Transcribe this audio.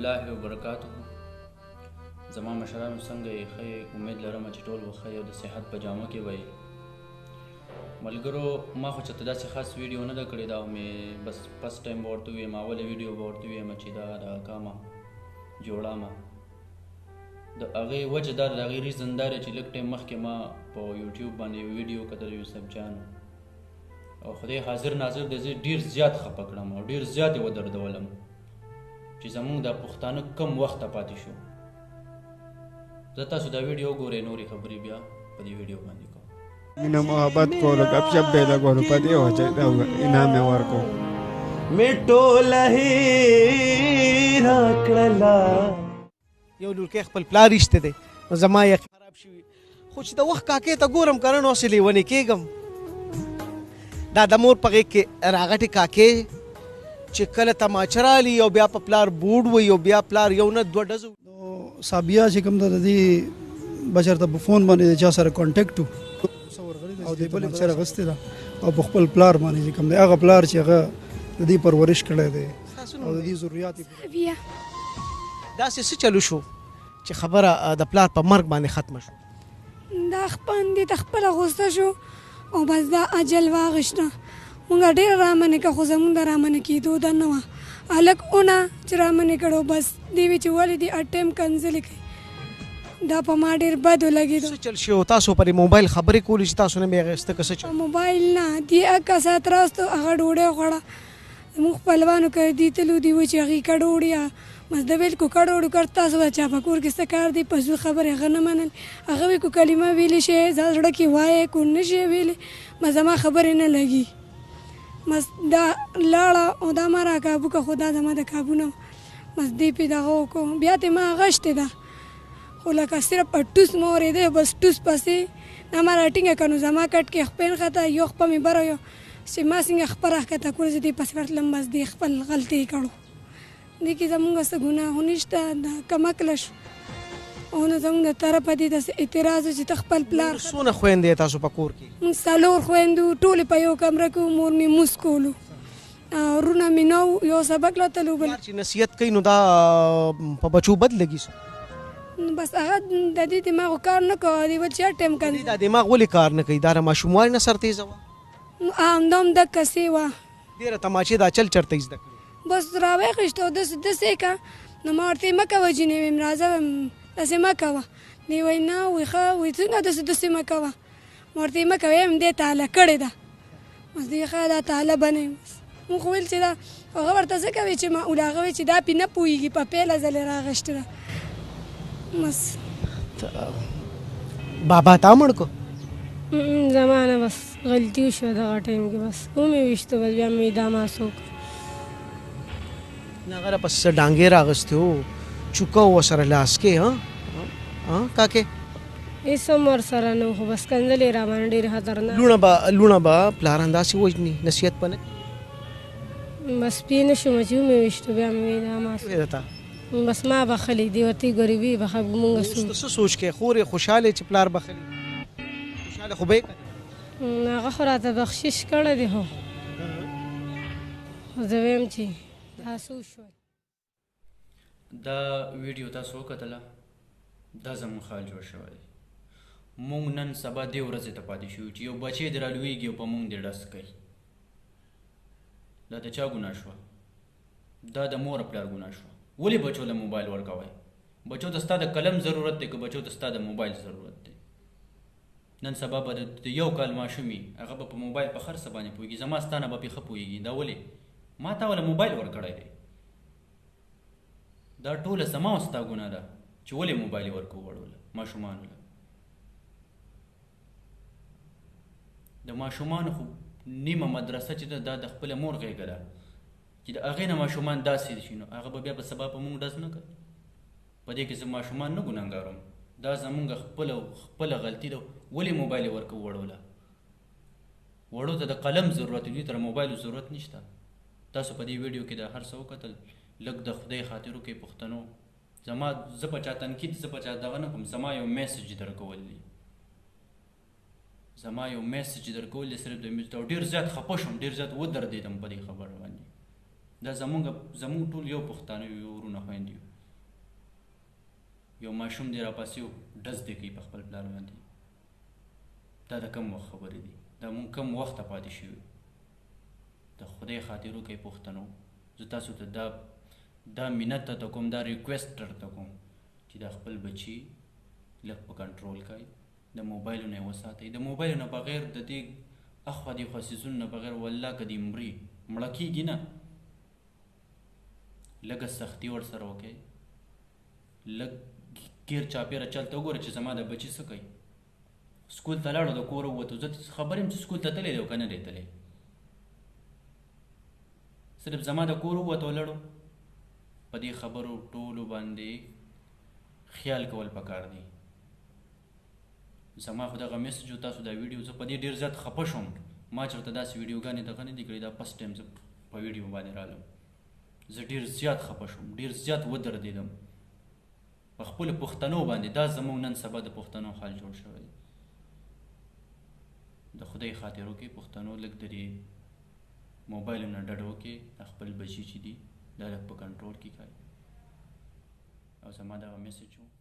الله وبرکاته. زما مشرانو څنګه یې ښه یې؟ امید لرم چې ټول به ښه یې او د صحت په جامه کې به یې. ملګرو ما خو چېرته داسې خاص ویډیو نه ده کړې دا مې بس فسټ ټایم به ورته ووایم، اوله ویډیو به ورته ووایم چې دا د اکا ما جوړه ما د هغې وجه دا د هغې ریزن دا دی چې لږ ټایم مخکې ما په یوټیوب باندې یو ویډیو کتل یوسف جان او خدای حاضر ناظر دی زه ډېر زیات خفه کړم او ډېر زیات یې ودردولم چې زمونږ دا پښتانه کم وخته پاتې شو. زه تاسو دا ویډیو وګورئ، نورې خبرې بیا په دې ویډیو باندې کوم. مینه محبت کولو ګپ شپ به یې لګولو په دې وجه انعام یې ورکړو. مې ټوله هېره کړله. یو لورکي خپل پلار رشته دی نو زما یقین خراب شوي، خو چې د وخت کاکې ته ګورم که نه نو هسې لیونې کېږم. دا د مور په غېږ کې راغټې کاکې چې کله تماچه رالي او بیا په پلار بوډ وي او بیا پلار یو نه دوه ډزو. سابیا چې کوم د دې بچر ته په فون باندې چا سره کانټیکټ و او د بل سره غستې ده او په خپل پلار باندې چې کوم دی هغه پلار چې هغه د دې پرورش کړی دی او د دې ضرورت یې داسې څه چلو شو چې خبره د پلار په مرګ باندې ختمه شو؟ دا خپل د خپل غوسه شو او بس دا اجل واغشته. مونږ ډېر رامنې که خو زمونږ د رامنې کېدو دا نه وه. هلک اونه چې رامنې کړو بس دې وی چې ولې دې اټیم کنزلې کوي دا په ما ډېر بد ولګېدو. څه چل شو تاسو پرې موبایل خبرې کولې چې تاسو نه مې اخیسته که څه چل؟ موبایل نه دې اکا سات راستو هغه ډوډۍ خوړه زموږ خپلوانو که دې تلو دي و چې هغې کډوړي بس د ویل کو کډوړو کړ تاسو به چا په کور کې څه کار دی په زور خبرې هغه نه منل. هغه وی کو کلمه ویلی شي زړه کې وایې کو نه شي ویلی بس زما خبرې نه لګي بس دا لاړه او دا ما را کابو که خو دا زما د کابو نه بس دې پې دغه وکړو بیا ترې ما غشتې ده خو لکه صرف په ټوس مې اورېده بس ټوس پسې دا ما راټینګه کړه نو زما کټ کې خپین خطه یو خپه مې بره یو چې ما څنګه خپه راښکته کړو زه دې پسې ورتلم بس دې خپل غلطي یې کړو. دې کې زمونږ څه ګناه نشته دا کمکله شو او نو زمونږ د طرفه دې داسې اعتراض و چې ته خپل پلار. څونه خویندې تاسو په کور کې؟ مونږ څلور خویندو ټولې په یو کمره کې مور مې موس کولو ورونه مې نه یو سبق لا تلو بل چې نصیحت کوي نو دا په بچو بد لګي سو بس هغه د دې دماغ کار نه کوي دی بچا ټیم کوي دا دماغ ولې کار نه کوي دا ماشوموالي نه سرتیزه وه همدم دقه سې وه ډېره تماچې دا چل چرته یې زده کړي بس راویښېشته او داسې که نو ما ورته یې مه کوه جینۍ ویم راځه داسې مه کوه دی وایي نه وایي ښه وایي څنګه داسې مه کوه ما ورته یې مه کوه یم دې تاله کړې ده بس دی ښه دا تاله بنئ بس مونږ خو ویل چې دا هغه ورته څه کوي چې معقول هغه وایي چې دا پې نه پوهېږي په پیله ځلې راغشته ده بس بابا تا مړ کو زما نه بس غلطي وشوه دغه ټایم کې بس ومې ویشتو بس بیا مې دا ماسو کړ هغه راپسې څه ډانګې راغستې و چوکه و ورسره لاس کې کاکې هېڅ هم ورسره نه و خو بس کنځلې یې راباندې ډېرې خطرناک لوڼه به پلاران داسې وژني نصیحت به نه بس پې نه شومه چې ومې ویشتو بیا مې دا ماسو بس ما بخلی دی ورته ګریبي بخه مونږ څه سوچ کې خور یې خوشحاله چې پلار بخلی خوشحاله خو به یې هغه خو راته بخشش کړی دی خو زه ویم چې دا څه وشول. دا ویډیو تاسو وکتله دا زموږ خیال جوړ شوی دی. مونږ نن سبا دې ورځې ته پاتې شو چې یو بچی دې رالویږي او په مونږ دې ډس کوي. دا د چا ګناه شوه؟ دا د مور پلار ګناه شوه. ولې بچو له موبایل ورکوئ؟ بچو ته ستا د قلم ضرورت دی که بچو ته ستا د موبایل ضرورت دی؟ نن سبا به د یو کال ماشوم وي هغه به په موبایل په هر څه باندې پوهېږي زما ستا نه به پې ښه پوهېږي. دا ولې؟ ما تا وله موبایل ورکړی دی. دا ټوله زما او ستا ګناه ده چې ولې موبایل یې ورکوو وړو له ماشومانو له. د ماشومانو خو نیمه مدرسه چې ده دا د خپله مور غېږه ده چې د هغې نه ماشومان داسې شي نو هغه به بیا په سبا په مونږ ډز نه کوي. په دې کې زه ماشومان نه ګناهګارم، دا زمونږ خپله غلطي ده. ولې موبایل یې ورکوو وړو له؟ وړو ته د قلم ضرورت دوی ته د موبایلو ضرورت نشته. تاسو په دې ویډیو کې د هر څه وکتل. لږ د خدای خاطرو کې پښتنو زما زه په چا تنقید زه په چا دغه نه کوم زما یو میسج درکول دی زما یو میسج درکول دی صرف د او ډېر زیات خفه شوم ډېر زیات ودردېدم په دې خبره باندې. دا زمونږ ټول یو پښتانه یو ورونه خویندې یو یو ماشوم دی راپاسې ډز دی کوي په خپل پلار باندې دا د کم وخت خبرې دي دا مونږ کم وخته پاتې شوي د خدای خاطر وکړئ پښتنو زه تاسو ته دا منت ته کوم دا ریکویسټ درته کوم چې دا خپل بچي لږ په کنټرول کوئ د موبایلو نه یې وساتئ د موبایلو نه بغیر د دې اخوا دیخوا څیزونو نه بغیر والله که دې مري مړه کېږي نه لږه سختي ورسره وکړئ لږ ګیر چاپېره چلته وګوره چې زما د بچي څه کوي سکول ته لاړو د کوره ووتو زه خبر یم چې سکول ته تللی دی او که نه دی تللی صرف زما د کور ووتو لاړو په دې خبرو ټولو باندې خیال کول پکار دی زما خو دغه میسج و تاسو دا ویډیو زه په دې ډېر زیات خفه شوم ما چېرته داسې ویډیوګانې دغه نه دي کړي دا فسټ ټایم زه په ویډیو باندې رالم زه ډېر زیات خفه شوم ډېر زیات ودردېدم په خپلو پښتنو باندې دا زموږ نن سبا د پښتنو حال جوړ شوی دی د خدای خاطر وکړئ پښتنو لږ د دې موبایل نه ډډه وکړئ د خپل بچي چې دي دا لږ په کنټرول کې کوي او زما دغه میسج و